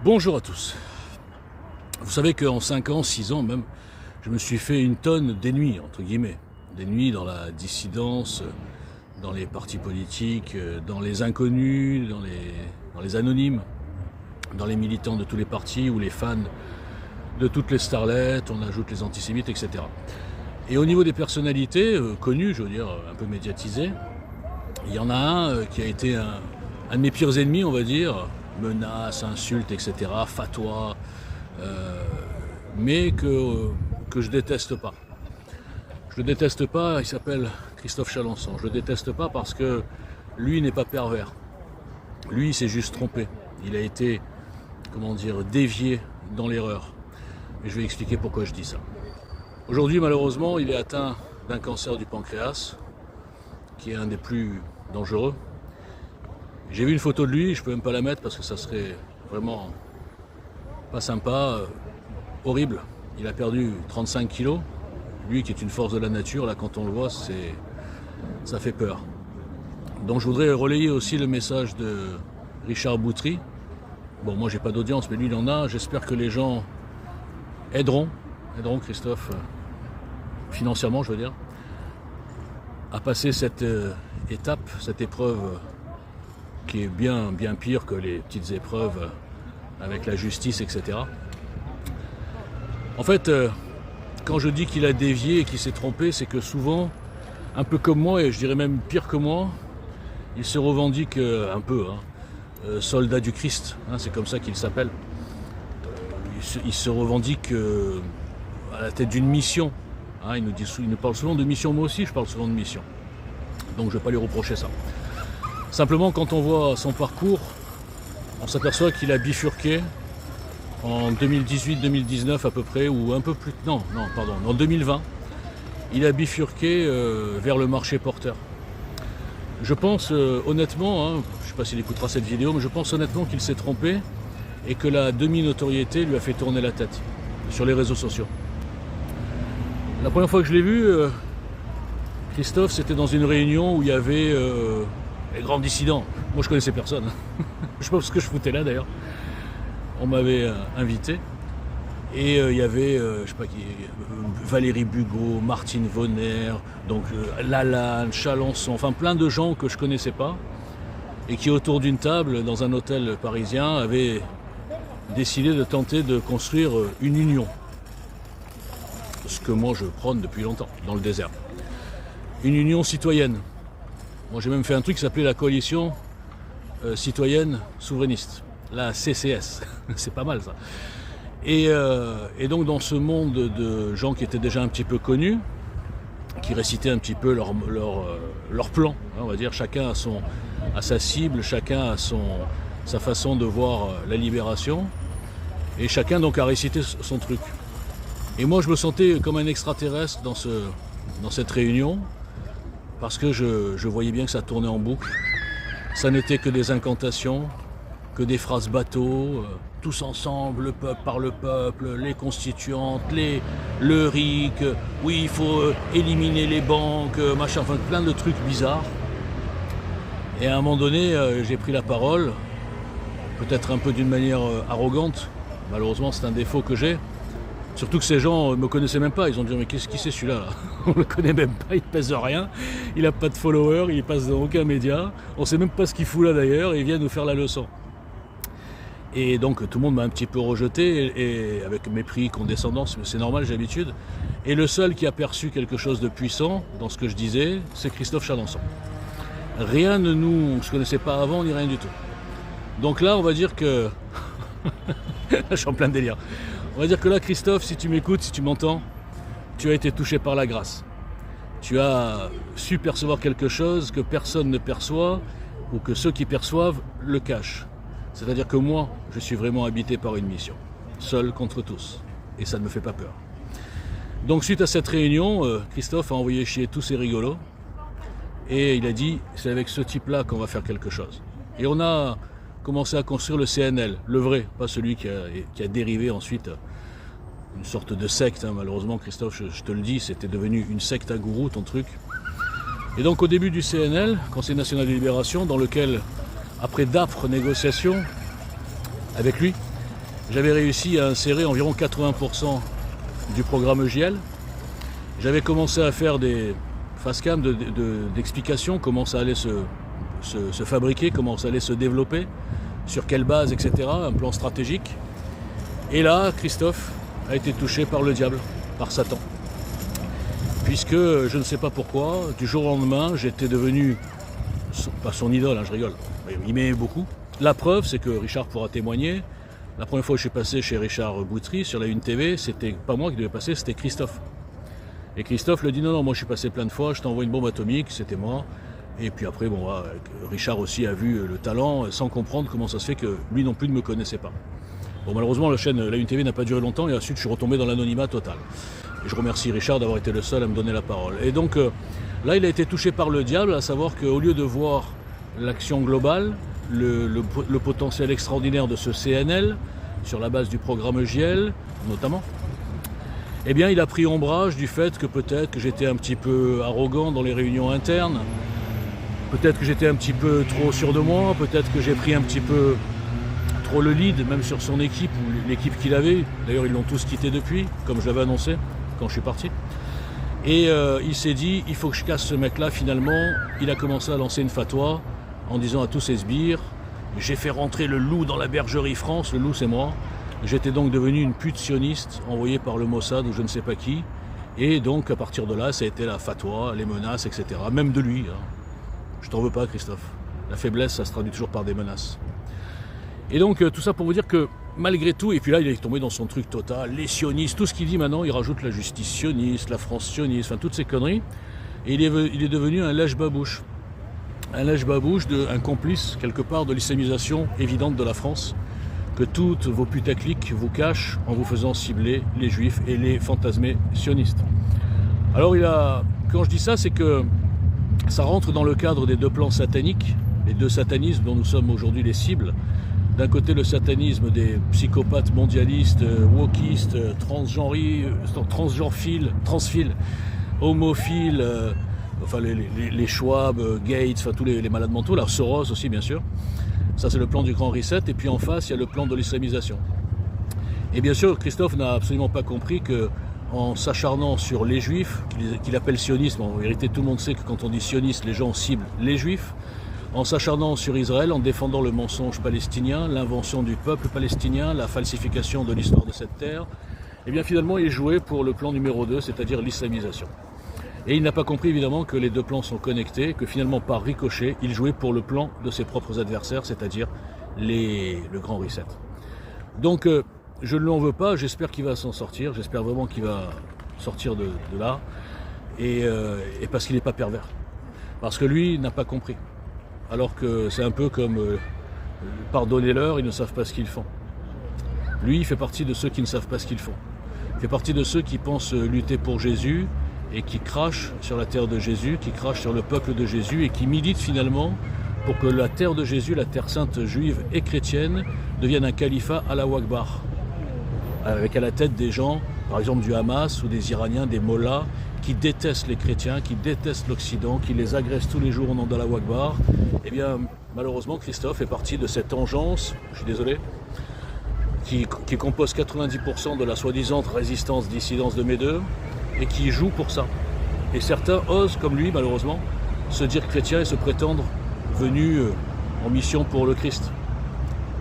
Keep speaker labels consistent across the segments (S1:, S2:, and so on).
S1: Bonjour à tous. Vous savez qu'en 5 ans, 6 ans même, je me suis fait une tonne d'ennemis, entre guillemets. D'ennemis dans la dissidence, dans les partis politiques, dans les inconnus, dans les anonymes, dans les militants de tous les partis ou les fans de toutes les starlettes, on ajoute les antisémites, etc. Et au niveau des personnalités connues, je veux dire, un peu médiatisées, il y en a un qui a été un de mes pires ennemis, on va dire, menaces, insultes, etc., fatwa, mais que je déteste pas. Je le déteste pas, il s'appelle Christophe Chalencon. Je le déteste pas parce que lui n'est pas pervers. Lui, il s'est juste trompé. Il a été, dévié dans l'erreur. Et je vais expliquer pourquoi je dis ça. Aujourd'hui, malheureusement, il est atteint d'un cancer du pancréas, qui est un des plus dangereux. J'ai vu une photo de lui, je peux même pas la mettre parce que ça serait vraiment pas sympa, horrible. Il a perdu 35 kilos. Lui qui est une force de la nature, là quand on le voit, ça fait peur. Donc je voudrais relayer aussi le message de Richard Boutry. Bon, moi j'ai pas d'audience, mais lui il en a. J'espère que les gens aideront Christophe, financièrement je veux dire, à passer cette étape, cette épreuve qui est bien pire que les petites épreuves avec la justice, etc. En fait, quand je dis qu'il a dévié et qu'il s'est trompé, c'est que souvent, un peu comme moi, et je dirais même pire que moi, il se revendique un peu, soldat du Christ, c'est comme ça qu'il s'appelle. Il se revendique à la tête d'une mission. Il nous parle souvent de mission, moi aussi je parle souvent de mission. Donc je ne vais pas lui reprocher ça. Simplement, quand on voit son parcours, on s'aperçoit qu'il a bifurqué en 2018-2019 à peu près, ou un peu plus... en 2020, il a bifurqué vers le marché porteur. Je pense honnêtement, je ne sais pas s'il écoutera cette vidéo, mais je pense honnêtement qu'il s'est trompé et que la demi-notoriété lui a fait tourner la tête sur les réseaux sociaux. La première fois que je l'ai vu, Christophe, c'était dans une réunion où il y avait les grands dissidents. Moi je connaissais personne, je sais pas ce que je foutais là d'ailleurs. On m'avait invité et il y avait, Valérie Bugeaud, Martine Vonner, donc Lalanne, Chalencon, enfin plein de gens que je connaissais pas et qui autour d'une table dans un hôtel parisien avaient décidé de tenter de construire une union. Ce que moi je prône depuis longtemps dans le désert. Une union citoyenne. Moi j'ai même fait un truc qui s'appelait la coalition citoyenne souverainiste. La CCS, c'est pas mal ça. Et donc dans ce monde de gens qui étaient déjà un petit peu connus, qui récitaient un petit peu leur plan, on va dire, chacun a sa cible, chacun a sa façon de voir la libération, et chacun donc a récité son truc. Et moi je me sentais comme un extraterrestre dans cette réunion, parce que je voyais bien que ça tournait en boucle. Ça n'était que des incantations, que des phrases bateaux, tous ensemble, le peuple par le peuple, les constituantes, le RIC, oui il faut éliminer les banques, machin, enfin plein de trucs bizarres. Et à un moment donné, j'ai pris la parole, peut-être un peu d'une manière arrogante, malheureusement c'est un défaut que j'ai. Surtout que ces gens ne me connaissaient même pas, ils ont dit mais qu'est-ce qui c'est celui-là là? On ne le connaît même pas, il pèse rien, il n'a pas de followers, il passe dans aucun média, on ne sait même pas ce qu'il fout là d'ailleurs, et il vient nous faire la leçon. Et donc tout le monde m'a un petit peu rejeté, et avec mépris, condescendance, mais c'est normal, j'ai l'habitude. Et le seul qui a perçu quelque chose de puissant dans ce que je disais, c'est Christophe Chalencon. Rien ne on ne se connaissait pas avant, ni rien du tout. Donc là, on va dire que... je suis en plein délire. On va dire que là, Christophe, si tu m'écoutes, si tu m'entends, tu as été touché par la grâce. Tu as su percevoir quelque chose que personne ne perçoit, ou que ceux qui perçoivent le cachent. C'est-à-dire que moi, je suis vraiment habité par une mission, seul contre tous, et ça ne me fait pas peur. Donc suite à cette réunion, Christophe a envoyé chier tous ces rigolos, et il a dit, c'est avec ce type-là qu'on va faire quelque chose. Et on a commencé à construire le CNL, le vrai, pas celui qui a dérivé ensuite une sorte de secte, malheureusement Christophe, je te le dis, c'était devenu une secte à gourou ton truc. Et donc au début du CNL, Conseil national de libération, dans lequel, après d'âpres négociations avec lui, j'avais réussi à insérer environ 80% du programme JL. J'avais commencé à faire des facecam d'explications, comment ça allait se fabriquer, comment ça allait se développer, sur quelle base, etc., un plan stratégique. Et là, Christophe a été touché par le diable, par Satan. Puisque, je ne sais pas pourquoi, du jour au lendemain, j'étais devenu, pas son idole, hein, je rigole, mais il m'aimait beaucoup. La preuve, c'est que Richard pourra témoigner. La première fois que je suis passé chez Richard Boutry sur la Une TV, c'était pas moi qui devais passer, c'était Christophe. Et Christophe le dit non, moi je suis passé plein de fois, je t'envoie une bombe atomique, c'était moi. Et puis après, bon, Richard aussi a vu le talent sans comprendre comment ça se fait que lui non plus ne me connaissait pas. Bon, malheureusement, la chaîne La Une TV n'a pas duré longtemps et ensuite je suis retombé dans l'anonymat total. Et je remercie Richard d'avoir été le seul à me donner la parole. Et donc là, il a été touché par le diable, à savoir qu'au lieu de voir l'action globale, le potentiel extraordinaire de ce CNL, sur la base du programme JL notamment, eh bien il a pris ombrage du fait que peut-être que j'étais un petit peu arrogant dans les réunions internes, peut-être que j'étais un petit peu trop sûr de moi, peut-être que j'ai pris un petit peu trop le lead, même sur son équipe, ou l'équipe qu'il avait. D'ailleurs ils l'ont tous quitté depuis, comme je l'avais annoncé quand je suis parti. Et il s'est dit, il faut que je casse ce mec-là. Finalement, il a commencé à lancer une fatwa en disant à tous ses sbires, j'ai fait rentrer le loup dans la bergerie France, le loup c'est moi. J'étais donc devenu une pute sioniste envoyée par le Mossad ou je ne sais pas qui. Et donc à partir de là, ça a été la fatwa, les menaces, etc. Même de lui. Hein. Je t'en veux pas, Christophe. La faiblesse, ça se traduit toujours par des menaces. Et donc tout ça pour vous dire que malgré tout, et puis là il est tombé dans son truc total, les sionistes, tout ce qu'il dit maintenant, il rajoute la justice sioniste, la France sioniste, enfin toutes ces conneries. Et il est devenu un lèche-babouche. Un lèche-babouche, un complice quelque part de l'islamisation évidente de la France, que toutes vos putaclics vous cachent en vous faisant cibler les juifs et les fantasmés sionistes. Alors quand je dis ça, c'est que ça rentre dans le cadre des deux plans sataniques, les deux satanismes dont nous sommes aujourd'hui les cibles. D'un côté, le satanisme des psychopathes mondialistes, wokistes, transphiles, homophiles, enfin les Schwab, Gates, enfin tous les malades mentaux, la Soros aussi bien sûr. Ça c'est le plan du grand reset, et puis en face il y a le plan de l'islamisation. Et bien sûr, Christophe n'a absolument pas compris que en s'acharnant sur les juifs, qu'il appelle sionisme, en vérité tout le monde sait que quand on dit sioniste, les gens ciblent les juifs, en s'acharnant sur Israël, en défendant le mensonge palestinien, l'invention du peuple palestinien, la falsification de l'histoire de cette terre, et bien finalement il jouait pour le plan numéro 2, c'est-à-dire l'islamisation. Et il n'a pas compris évidemment que les deux plans sont connectés, que finalement par ricochet, il jouait pour le plan de ses propres adversaires, c'est-à-dire le grand reset. Donc je ne lui en veux pas, j'espère qu'il va s'en sortir, j'espère vraiment qu'il va sortir de là, et parce qu'il n'est pas pervers. Parce que lui n'a pas compris. Alors que c'est un peu comme pardonnez-leur, ils ne savent pas ce qu'ils font. Lui, il fait partie de ceux qui ne savent pas ce qu'ils font. Il fait partie de ceux qui pensent lutter pour Jésus et qui crachent sur la terre de Jésus, qui crachent sur le peuple de Jésus et qui militent finalement pour que la terre de Jésus, la terre sainte juive et chrétienne, devienne un califat Allahu Akbar. Avec à la tête des gens, par exemple du Hamas ou des Iraniens, des mollahs, qui détestent les chrétiens, qui détestent l'Occident, qui les agressent tous les jours au nom d'Allahu Akbar. Eh bien, malheureusement, Christophe est parti de cette engeance, je suis désolé, qui compose 90% de la soi-disant résistance, dissidence de mes deux, et qui joue pour ça. Et certains osent, comme lui, malheureusement, se dire chrétiens et se prétendre venus en mission pour le Christ.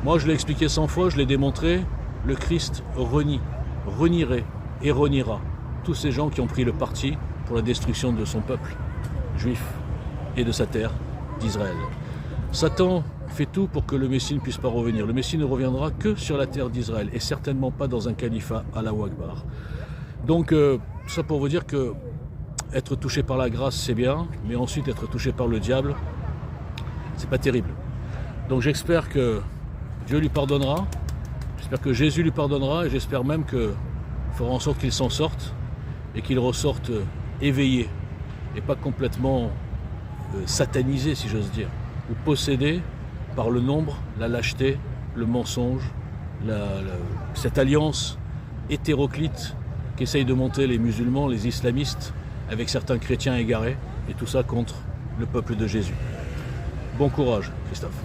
S1: Moi, je l'ai expliqué 100 fois, je l'ai démontré, le Christ renierait et reniera tous ces gens qui ont pris le parti pour la destruction de son peuple juif et de sa terre d'Israël. Satan fait tout pour que le Messie ne puisse pas revenir. Le Messie ne reviendra que sur la terre d'Israël et certainement pas dans un califat Allahu Akbar. Donc ça pour vous dire que être touché par la grâce c'est bien, mais ensuite être touché par le diable, c'est pas terrible. Donc j'espère que Dieu lui pardonnera, j'espère que Jésus lui pardonnera et j'espère même qu'il fera en sorte qu'il s'en sorte et qu'il ressorte éveillé et pas complètement satanisé si j'ose dire, ou possédé par le nombre, la lâcheté, le mensonge, cette alliance hétéroclite qu'essayent de monter les musulmans, les islamistes, avec certains chrétiens égarés, et tout ça contre le peuple de Jésus. Bon courage, Christophe.